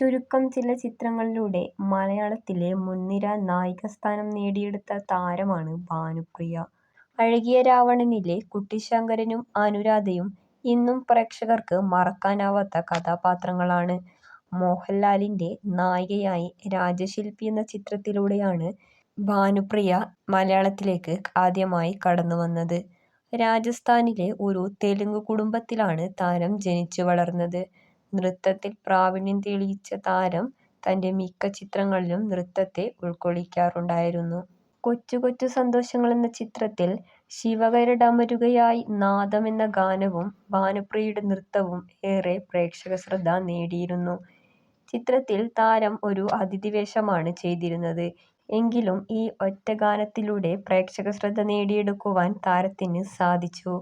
ചുരുക്കം ചില ചിത്രങ്ങളിലൂടെ മലയാളത്തിലെ മുൻനിര നായികാസ്ഥാനം നേടിയെടുത്ത താരമാണ് ഭാനുപ്രിയ. അഴകിയ രാവണനിലെ കുട്ടിശങ്കരനും അനുരാധയും ഇന്നും പ്രേക്ഷകർക്ക് മറക്കാനാവാത്ത കഥാപാത്രങ്ങളാണ്. മോഹൻലാലിന്റെ നായികയായി രാജശില്പി എന്ന ചിത്രത്തിലൂടെയാണ് ഭാനുപ്രിയ മലയാളത്തിലേക്ക് ആദ്യമായി കടന്നുവന്നത്. രാജസ്ഥാനിലെ ഒരു തെലുങ്ക് കുടുംബത്തിലാണ് താരം ജനിച്ചു വളർന്നത്. നൃത്തത്തിൽ പ്രാവീണ്യം തെളിയിച്ച താരം തന്റെ മിക്ക ചിത്രങ്ങളിലും നൃത്തത്തെ ഉൾക്കൊള്ളിക്കാറുണ്ടായിരുന്നു. കൊച്ചു കൊച്ചു സന്തോഷങ്ങൾ എന്ന ചിത്രത്തിൽ ശിവകരടമരുകയായി നാദം എന്ന ഗാനവും ഭാനുപ്രിയയുടെ നൃത്തവും ഏറെ പ്രേക്ഷക ശ്രദ്ധ നേടിയിരുന്നു. ചിത്രത്തിൽ താരം ഒരു അതിഥി വേഷമാണ് ചെയ്തിരുന്നത്. എങ്കിലും ഈ ഒറ്റ ഗാനത്തിലൂടെ പ്രേക്ഷക ശ്രദ്ധ നേടിയെടുക്കുവാൻ താരത്തിന് സാധിച്ചു.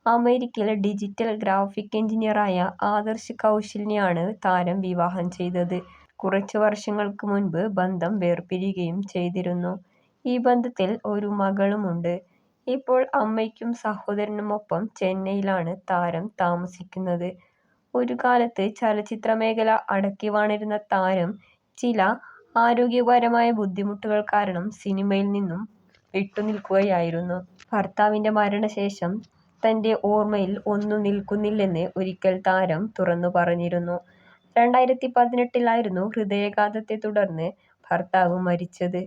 അമേരിക്കയിൽ ഡിജിറ്റൽ ഗ്രാഫിക് എൻജിനീയറായ ആദർശ് കൗശലിനെയാണ് താരം വിവാഹം ചെയ്തത്. കുറച്ചു വർഷങ്ങൾക്ക് മുൻപ് ബന്ധം വേർപിരിയുകയും ചെയ്തിരുന്നു. ഈ ബന്ധത്തിൽ ഒരു മകളുമുണ്ട്. ഇപ്പോൾ അമ്മയ്ക്കും സഹോദരനുമൊപ്പം ചെന്നൈയിലാണ് താരം താമസിക്കുന്നത്. ഒരു കാലത്ത് ചലച്ചിത്ര മേഖല അടക്കിവാണിരുന്ന താരം ചില ആരോഗ്യപരമായ ബുദ്ധിമുട്ടുകൾ കാരണം സിനിമയിൽ നിന്നും വിട്ടുനിൽക്കുകയായിരുന്നു. ഭർത്താവിന്റെ മരണശേഷം തന്റെ ഓർമ്മയിൽ ഒന്നും നിൽക്കുന്നില്ലെന്ന് ഒരിക്കൽ താരം തുറന്നു പറഞ്ഞിരുന്നു. 2018 ഹൃദയാഘാതത്തെ തുടർന്ന് ഭർത്താവ് മരിച്ചത്.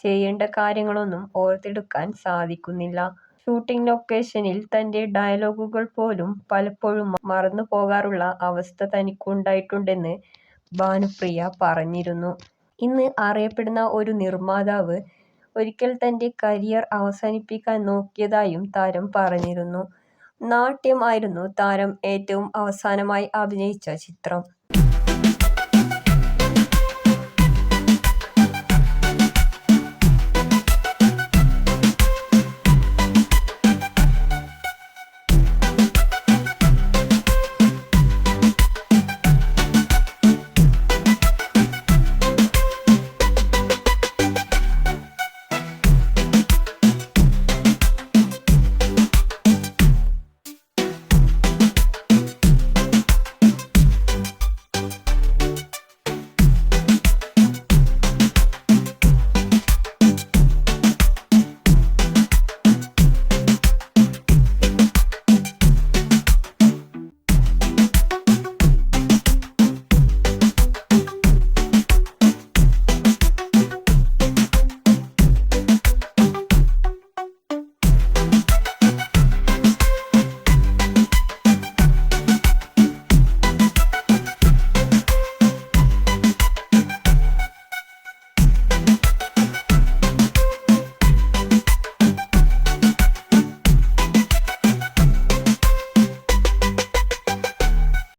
ചെയ്യേണ്ട കാര്യങ്ങളൊന്നും ഓർത്തെടുക്കാൻ സാധിക്കുന്നില്ല. ഷൂട്ടിംഗ് ലൊക്കേഷനിൽ തന്റെ ഡയലോഗുകൾ പോലും പലപ്പോഴും മറന്നു പോകാറുള്ള അവസ്ഥ തനിക്കുണ്ടായിട്ടുണ്ടെന്ന് ഭാനുപ്രിയ പറഞ്ഞിരുന്നു. ഇന്ന് അറിയപ്പെടുന്ന ഒരു നിർമ്മാതാവ് ഒരിക്കൽ തന്റെ കരിയർ അവസാനിപ്പിക്കാൻ നോക്കിയതായും താരം പറഞ്ഞിരുന്നു. നാട്യം ആയിരുന്നു താരം ഏറ്റവും അവസാനമായി അഭിനയിച്ച ചിത്രം.